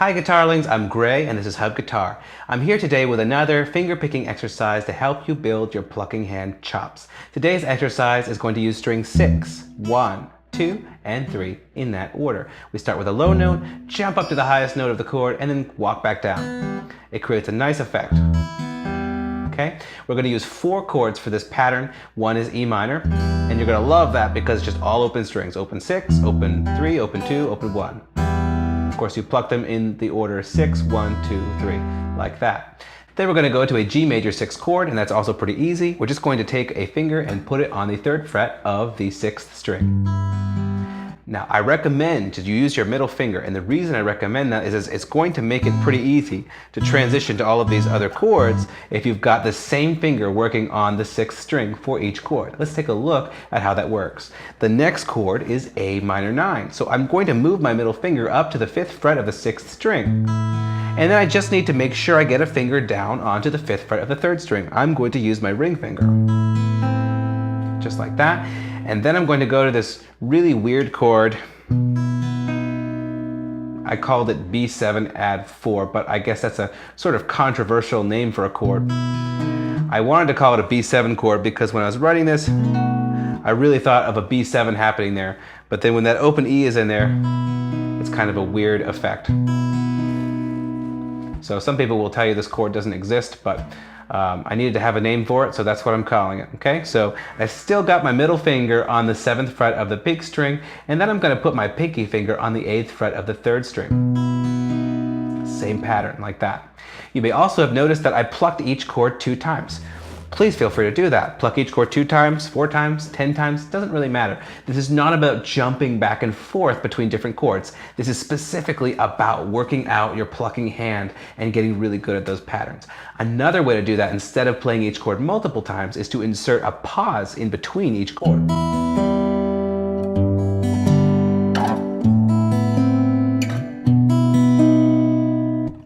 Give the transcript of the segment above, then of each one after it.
Hi guitarlings, I'm Gray and this is Hub Guitar. I'm here today with another finger picking exercise to help you build your plucking hand chops. Today's exercise is going to use string 6, 1, 2, and 3 in that order. We start with a low note, jump up to the highest note of the chord, and then walk back down. It creates a nice effect. Okay? We're going to use 4 chords for this pattern. One is E minor, and you're going to love that because it's just all open strings. Open 6, open 3, open 2, open 1. Of course, you pluck them in the order 6, 1, 2, 3, like that. Then we're going to go to a G major 6 chord, and that's also pretty easy. We're just going to take a finger and put it on the 3rd fret of the 6th string. Now, I recommend that you use your middle finger, and the reason I recommend that is it's going to make it pretty easy to transition to all of these other chords if you've got the same finger working on the 6th string for each chord. Let's take a look at how that works. The next chord is A minor 9, so I'm going to move my middle finger up to the 5th fret of the 6th string. And then I just need to make sure I get a finger down onto the 5th fret of the 3rd string. I'm going to use my ring finger. Just like that. And then I'm going to go to this really weird chord. I called it B7 add 4, but I guess that's a sort of controversial name for a chord. I wanted to call it a B7 chord because when I was writing this, I really thought of a B7 happening there. But then when that open E is in there, it's kind of a weird effect. So some people will tell you this chord doesn't exist, but I needed to have a name for it, so that's what I'm calling it, okay? So I still got my middle finger on the 7th fret of the big string, and then I'm going to put my pinky finger on the 8th fret of the 3rd string. Same pattern, like that. You may also have noticed that I plucked each chord 2 times. Please feel free to do that. Pluck each chord 2 times, 4 times, 10 times, doesn't really matter. This is not about jumping back and forth between different chords. This is specifically about working out your plucking hand and getting really good at those patterns. Another way to do that, instead of playing each chord multiple times, is to insert a pause in between each chord.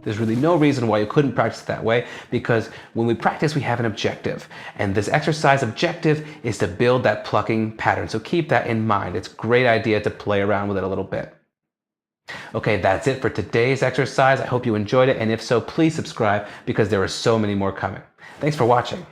There's really no reason why you couldn't practice it that way, because when we practice, we have an objective. And this exercise objective is to build that plucking pattern. So keep that in mind. It's a great idea to play around with it a little bit. Okay, that's it for today's exercise. I hope you enjoyed it. And if so, please subscribe because there are so many more coming. Thanks for watching.